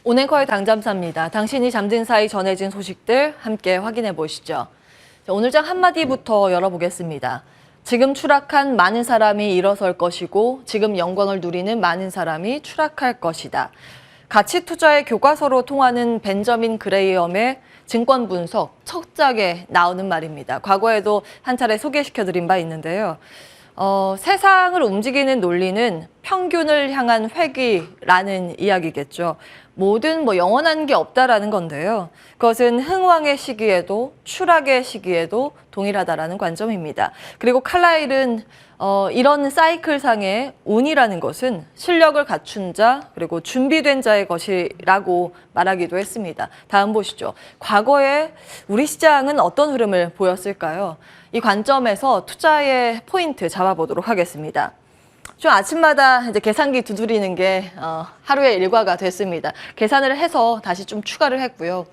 온앵커의 당잠사입니다. 당신이 잠든 사이 전해진 소식들 함께 확인해 보시죠. 오늘장 한마디부터 열어보겠습니다. 지금 추락한 많은 사람이 일어설 것이고 지금 영광을 누리는 많은 사람이 추락할 것이다. 가치 투자의 교과서로 통하는 벤저민 그레이엄의 증권 분석 첫 장에 나오는 말입니다. 과거에도 한 차례 소개시켜드린 바 있는데요. 세상을 움직이는 논리는 평균을 향한 회귀라는 이야기겠죠. 뭐든 영원한 게 없다라는 건데요. 그것은 흥왕의 시기에도 추락의 시기에도 동일하다라는 관점입니다. 그리고 칼라일은 이런 사이클상의 운이라는 것은 실력을 갖춘 자 그리고 준비된 자의 것이라고 말하기도 했습니다. 다음 보시죠. 과거에 우리 시장은 어떤 흐름을 보였을까요? 이 관점에서 투자의 포인트 잡아보도록 하겠습니다. 좀 아침마다 이제 계산기 두드리는 게 하루의 일과가 됐습니다. 계산을 해서 다시 좀 추가를 했고요.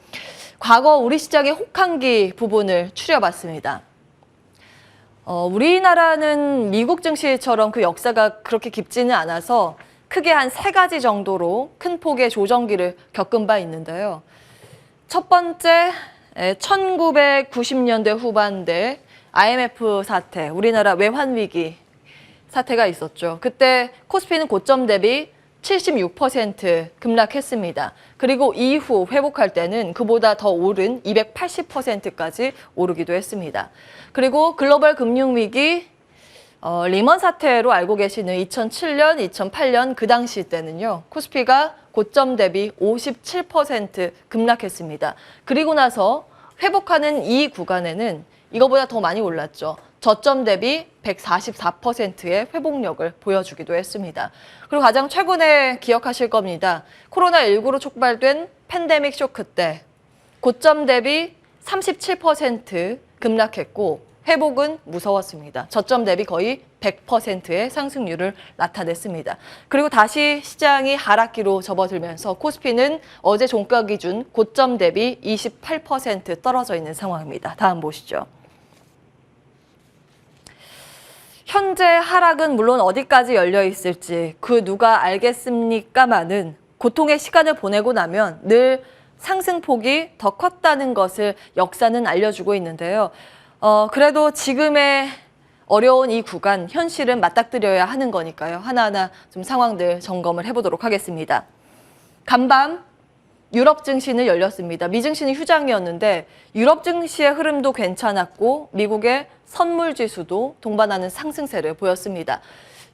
과거 우리 시장의 혹한기 부분을 추려봤습니다. 우리나라는 미국 증시처럼 그 역사가 그렇게 깊지는 않아서 크게 한 3가지 정도로 큰 폭의 조정기를 겪은 바 있는데요. 첫 번째, 1990년대 후반대 IMF 사태, 우리나라 외환위기 사태가 있었죠. 그때 코스피는 고점 대비 76% 급락했습니다. 그리고 이후 회복할 때는 그보다 더 오른 280%까지 오르기도 했습니다. 그리고 글로벌 금융위기 리먼 사태로 알고 계시는 2007년, 2008년 그 당시 때는요. 코스피가 고점 대비 57% 급락했습니다. 그리고 나서 회복하는 이 구간에는 이거보다 더 많이 올랐죠. 저점 대비 144%의 회복력을 보여주기도 했습니다. 그리고 가장 최근에 기억하실 겁니다. 코로나19로 촉발된 팬데믹 쇼크 때 고점 대비 37% 급락했고 회복은 무서웠습니다. 저점 대비 거의 100%의 상승률을 나타냈습니다. 그리고 다시 시장이 하락기로 접어들면서 코스피는 어제 종가 기준 고점 대비 28% 떨어져 있는 상황입니다. 다음 보시죠. 현재 하락은 물론 어디까지 열려 있을지 그 누가 알겠습니까마는 고통의 시간을 보내고 나면 늘 상승폭이 더 컸다는 것을 역사는 알려주고 있는데요. 그래도 지금의 어려운 이 구간, 현실은 맞닥뜨려야 하는 거니까요. 하나하나 좀 상황들 점검을 해보도록 하겠습니다. 간밤 유럽 증시는 열렸습니다. 미 증시는 휴장이었는데 유럽 증시의 흐름도 괜찮았고 미국의 선물 지수도 동반하는 상승세를 보였습니다.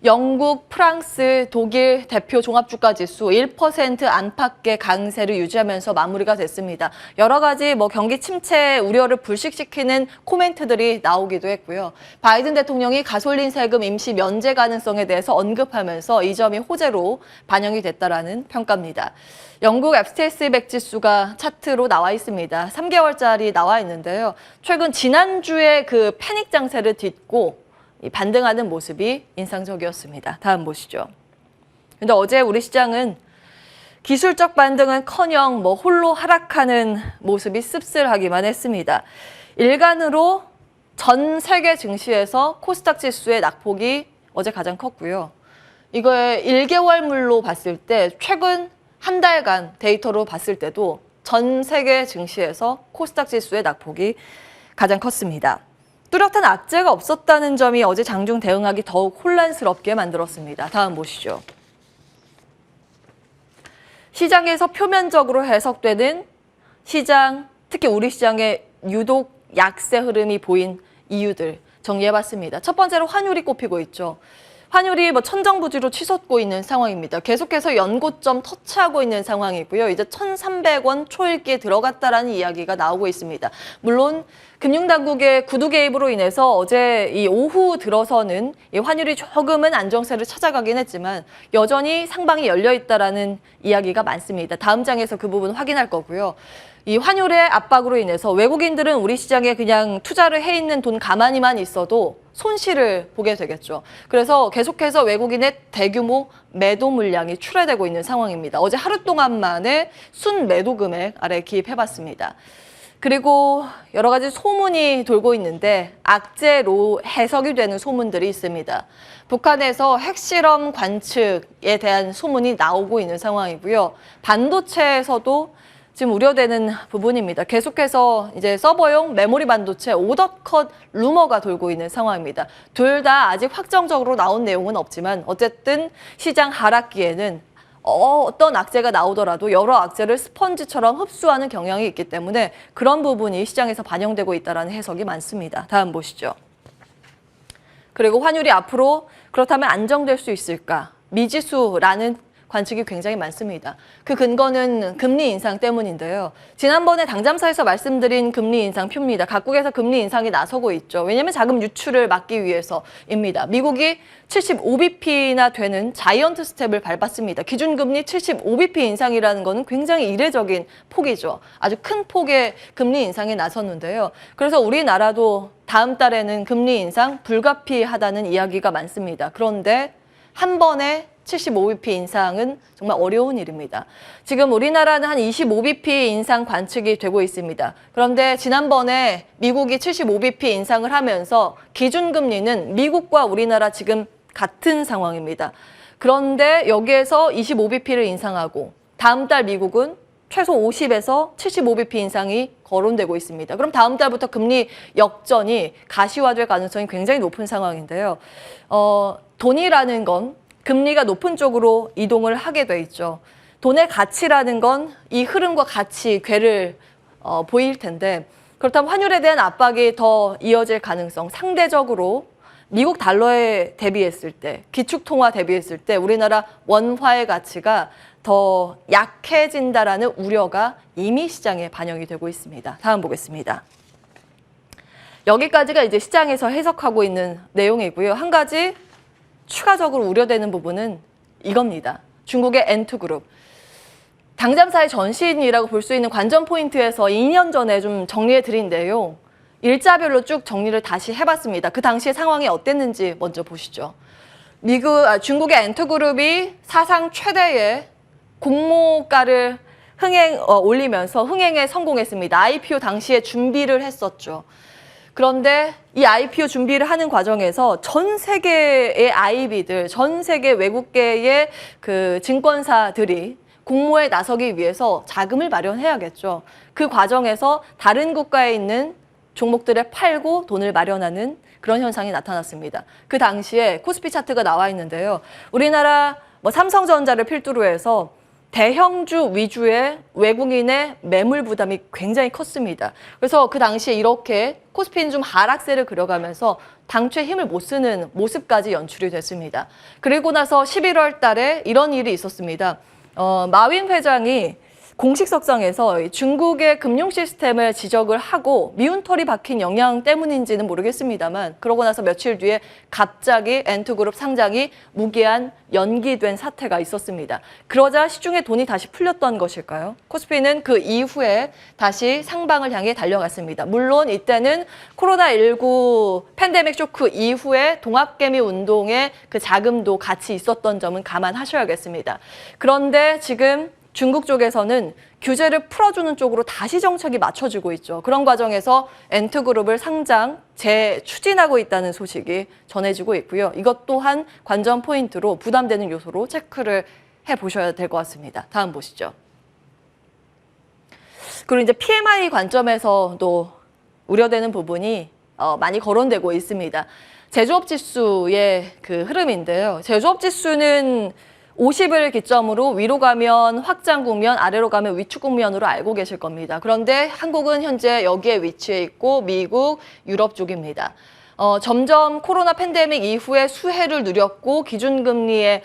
영국, 프랑스, 독일 대표 종합주가 지수 1% 안팎의 강세를 유지하면서 마무리가 됐습니다. 여러 가지 경기 침체 우려를 불식시키는 코멘트들이 나오기도 했고요. 바이든 대통령이 가솔린 세금 임시 면제 가능성에 대해서 언급하면서 이 점이 호재로 반영이 됐다라는 평가입니다. 영국 FTSE 100 지수가 차트로 나와 있습니다. 3개월짜리 나와 있는데요. 최근 지난주에 그 패닉 장세를 딛고 반등하는 모습이 인상적이었습니다. 다음 보시죠. 근데 어제 우리 시장은 기술적 반등은커녕 홀로 하락하는 모습이 씁쓸하기만 했습니다. 일간으로 전 세계 증시에서 코스닥 지수의 낙폭이 어제 가장 컸고요. 이거의 1개월물로 봤을 때 최근 한 달간 데이터로 봤을 때도 전 세계 증시에서 코스닥 지수의 낙폭이 가장 컸습니다. 뚜렷한 악재가 없었다는 점이 어제 장중 대응하기 더욱 혼란스럽게 만들었습니다. 다음 보시죠. 시장에서 표면적으로 해석되는 시장, 특히 우리 시장의 유독 약세 흐름이 보인 이유들 정리해봤습니다. 첫 번째로 환율이 꼽히고 있죠. 환율이 천정부지로 치솟고 있는 상황입니다. 계속해서 연고점 터치하고 있는 상황이고요. 이제 1,300원 초읽기에 들어갔다라는 이야기가 나오고 있습니다. 물론 금융당국의 구두 개입으로 인해서 어제 이 오후 들어서는 이 환율이 조금은 안정세를 찾아가긴 했지만 여전히 상방이 열려 있다라는 이야기가 많습니다. 다음 장에서 그 부분 확인할 거고요. 이 환율의 압박으로 인해서 외국인들은 우리 시장에 그냥 투자를 해 있는 돈 가만히만 있어도 손실을 보게 되겠죠. 그래서 계속해서 외국인의 대규모 매도 물량이 출하되고 있는 상황입니다. 어제 하루 동안 만에 순 매도 금액 아래 기입해봤습니다. 그리고 여러 가지 소문이 돌고 있는데 악재로 해석이 되는 소문들이 있습니다. 북한에서 핵실험 관측에 대한 소문이 나오고 있는 상황이고요. 반도체에서도 지금 우려되는 부분입니다. 계속해서 이제 서버용 메모리 반도체 오더컷 루머가 돌고 있는 상황입니다. 둘 다 아직 확정적으로 나온 내용은 없지만 어쨌든 시장 하락기에는 어떤 악재가 나오더라도 여러 악재를 스펀지처럼 흡수하는 경향이 있기 때문에 그런 부분이 시장에서 반영되고 있다는 해석이 많습니다. 다음 보시죠. 그리고 환율이 앞으로 그렇다면 안정될 수 있을까? 미지수라는 관측이 굉장히 많습니다. 그 근거는 금리 인상 때문인데요. 지난번에 당잠사에서 말씀드린 금리 인상표입니다. 각국에서 금리 인상이 나서고 있죠. 왜냐하면 자금 유출을 막기 위해서입니다. 미국이 75bp나 되는 자이언트 스텝을 밟았습니다. 기준금리 75bp 인상이라는 것은 굉장히 이례적인 폭이죠. 아주 큰 폭의 금리 인상에 나섰는데요. 그래서 우리나라도 다음 달에는 금리 인상 불가피하다는 이야기가 많습니다. 그런데 한 번에 75bp 인상은 정말 어려운 일입니다. 지금 우리나라는 한 25bp 인상 관측이 되고 있습니다. 그런데 지난번에 미국이 75bp 인상을 하면서 기준금리는 미국과 우리나라 지금 같은 상황입니다. 그런데 여기에서 25bp를 인상하고 다음 달 미국은 최소 50에서 75bp 인상이 거론되고 있습니다. 그럼 다음 달부터 금리 역전이 가시화될 가능성이 굉장히 높은 상황인데요. 돈이라는 건 금리가 높은 쪽으로 이동을 하게 돼 있죠. 돈의 가치라는 건 이 흐름과 같이 궤를 보일 텐데 그렇다면 환율에 대한 압박이 더 이어질 가능성, 상대적으로 미국 달러에 대비했을 때, 기축통화 대비했을 때 우리나라 원화의 가치가 더 약해진다라는 우려가 이미 시장에 반영이 되고 있습니다. 다음 보겠습니다. 여기까지가 이제 시장에서 해석하고 있는 내용이고요. 한 가지 추가적으로 우려되는 부분은 이겁니다. 중국의 N2그룹. 당잠사의 전신이라고 볼 수 있는 관전 포인트에서 2년 전에 좀 정리해드린 내용, 일자별로 쭉 정리를 다시 해봤습니다. 그 당시의 상황이 어땠는지 먼저 보시죠. 중국의 N2그룹이 사상 최대의 공모가를 올리면서 흥행에 성공했습니다. IPO 당시에 준비를 했었죠. 그런데 이 IPO 준비를 하는 과정에서 전 세계의 IB들, 전 세계 외국계의 그 증권사들이 공모에 나서기 위해서 자금을 마련해야겠죠. 그 과정에서 다른 국가에 있는 종목들을 팔고 돈을 마련하는 그런 현상이 나타났습니다. 그 당시에 코스피 차트가 나와 있는데요. 우리나라 삼성전자를 필두로 해서 대형주 위주의 외국인의 매물 부담이 굉장히 컸습니다. 그래서 그 당시에 이렇게 코스피는 좀 하락세를 그려가면서 당초에 힘을 못 쓰는 모습까지 연출이 됐습니다. 그리고 나서 11월 달에 이런 일이 있었습니다. 마윈 회장이 공식석상에서 중국의 금융 시스템을 지적을 하고 미운 털이 박힌 영향 때문인지는 모르겠습니다만 그러고 나서 며칠 뒤에 갑자기 N2그룹 상장이 무기한 연기된 사태가 있었습니다. 그러자 시중에 돈이 다시 풀렸던 것일까요? 코스피는 그 이후에 다시 상방을 향해 달려갔습니다. 물론 이때는 코로나19 팬데믹 쇼크 이후에 동학개미 운동의 그 자금도 같이 있었던 점은 감안하셔야겠습니다. 그런데 지금 중국 쪽에서는 규제를 풀어주는 쪽으로 다시 정책이 맞춰지고 있죠. 그런 과정에서 N2그룹을 상장, 재추진하고 있다는 소식이 전해지고 있고요. 이것 또한 관전 포인트로 부담되는 요소로 체크를 해보셔야 될 것 같습니다. 다음 보시죠. 그리고 이제 PMI 관점에서도 우려되는 부분이 많이 거론되고 있습니다. 제조업 지수의 그 흐름인데요. 제조업 지수는 50을 기점으로 위로 가면 확장 국면, 아래로 가면 위축 국면으로 알고 계실 겁니다. 그런데 한국은 현재 여기에 위치해 있고 미국, 유럽 쪽입니다. 점점 코로나 팬데믹 이후에 수혜를 누렸고 기준금리의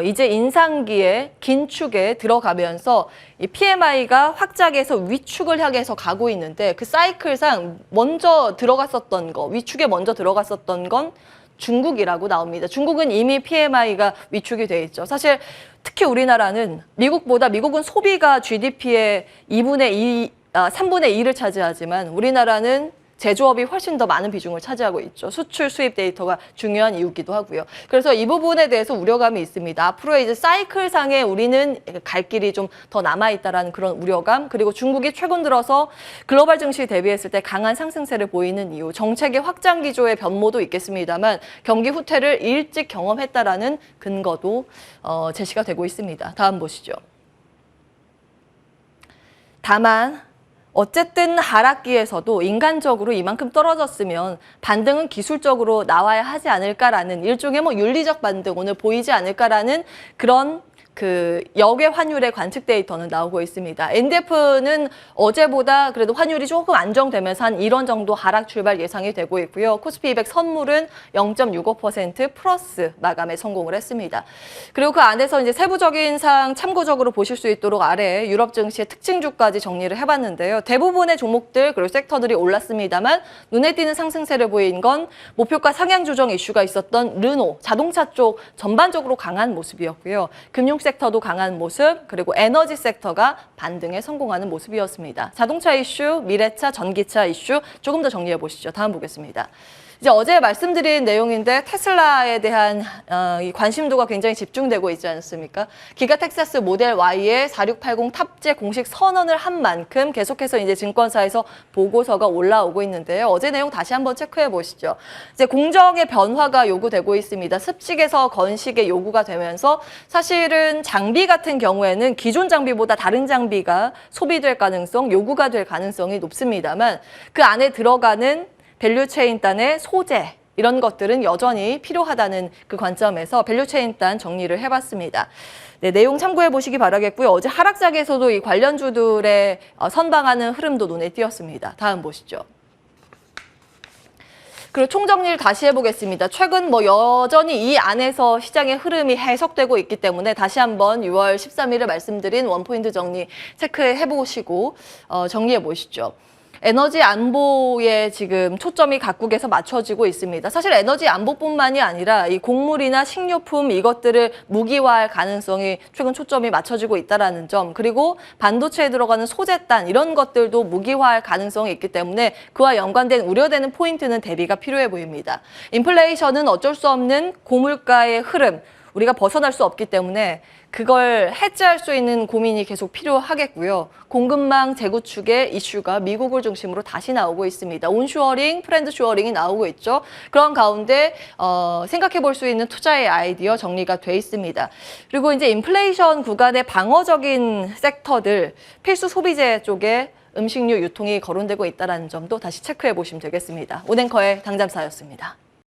이제 인상기에 긴축에 들어가면서 이 PMI가 확장해서 위축을 향해서 가고 있는데 그 사이클상 먼저 들어갔었던 거, 위축에 먼저 들어갔었던 건 중국이라고 나옵니다. 중국은 이미 PMI가 위축이 돼 있죠. 사실 특히 우리나라는 미국은 소비가 GDP의 3분의 2를 차지하지만 우리나라는 제조업이 훨씬 더 많은 비중을 차지하고 있죠. 수출 수입 데이터가 중요한 이유기도 하고요. 그래서 이 부분에 대해서 우려감이 있습니다. 앞으로 이제 사이클상에 우리는 갈 길이 좀 더 남아있다라는 그런 우려감, 그리고 중국이 최근 들어서 글로벌 증시 대비했을 때 강한 상승세를 보이는 이유, 정책의 확장 기조의 변모도 있겠습니다만 경기 후퇴를 일찍 경험했다라는 근거도 제시가 되고 있습니다. 다음 보시죠. 다만 어쨌든 하락기에서도 인간적으로 이만큼 떨어졌으면 반등은 기술적으로 나와야 하지 않을까라는 일종의 윤리적 반등 오늘 보이지 않을까라는 그런 역외 환율의 관측 데이터는 나오고 있습니다. NDF는 어제보다 그래도 환율이 조금 안정되면서 한 1원 정도 하락 출발 예상이 되고 있고요. 코스피 200 선물은 0.65% 플러스 마감에 성공을 했습니다. 그리고 그 안에서 이제 세부적인 사항 참고적으로 보실 수 있도록 아래 유럽 증시의 특징주까지 정리를 해봤는데요. 대부분의 종목들 그리고 섹터들이 올랐습니다만 눈에 띄는 상승세를 보인 건 목표가 상향 조정 이슈가 있었던 르노, 자동차 쪽 전반적으로 강한 모습이었고요. 금융 섹터도 강한 모습, 그리고 에너지 섹터가 반등에 성공하는 모습이었습니다. 자동차 이슈, 미래차, 전기차 이슈 조금 더 정리해 보시죠. 다음 보겠습니다. 이제 어제 말씀드린 내용인데 테슬라에 대한 이 관심도가 굉장히 집중되고 있지 않습니까? 기가 텍사스 모델 Y에 4680 탑재 공식 선언을 한 만큼 계속해서 이제 증권사에서 보고서가 올라오고 있는데요. 어제 내용 다시 한번 체크해 보시죠. 이제 공정의 변화가 요구되고 있습니다. 습식에서 건식의 요구가 되면서 사실은 장비 같은 경우에는 기존 장비보다 다른 장비가 소비될 가능성, 요구가 될 가능성이 높습니다만 그 안에 들어가는 밸류체인 단의 소재 이런 것들은 여전히 필요하다는 그 관점에서 밸류체인 단 정리를 해봤습니다. 네, 내용 참고해 보시기 바라겠고요. 어제 하락장에서도 이 관련주들의 선방하는 흐름도 눈에 띄었습니다. 다음 보시죠. 그리고 총정리를 다시 해보겠습니다. 최근 여전히 이 안에서 시장의 흐름이 해석되고 있기 때문에 다시 한번 6월 13일에 말씀드린 원포인트 정리 체크해 보시고 정리해 보시죠. 에너지 안보에 지금 초점이 각국에서 맞춰지고 있습니다. 사실 에너지 안보뿐만이 아니라 이 곡물이나 식료품 이것들을 무기화할 가능성이 최근 초점이 맞춰지고 있다는 점, 그리고 반도체에 들어가는 소재단 이런 것들도 무기화할 가능성이 있기 때문에 그와 연관된 우려되는 포인트는 대비가 필요해 보입니다. 인플레이션은 어쩔 수 없는 고물가의 흐름, 우리가 벗어날 수 없기 때문에 그걸 해지할 수 있는 고민이 계속 필요하겠고요. 공급망 재구축의 이슈가 미국을 중심으로 다시 나오고 있습니다. 온쇼어링, 프렌드쇼어링이 나오고 있죠. 그런 가운데 생각해 볼 수 있는 투자의 아이디어 정리가 돼 있습니다. 그리고 이제 인플레이션 구간의 방어적인 섹터들, 필수 소비재 쪽에 음식료 유통이 거론되고 있다는 점도 다시 체크해 보시면 되겠습니다. 오냉커의 당잠사였습니다.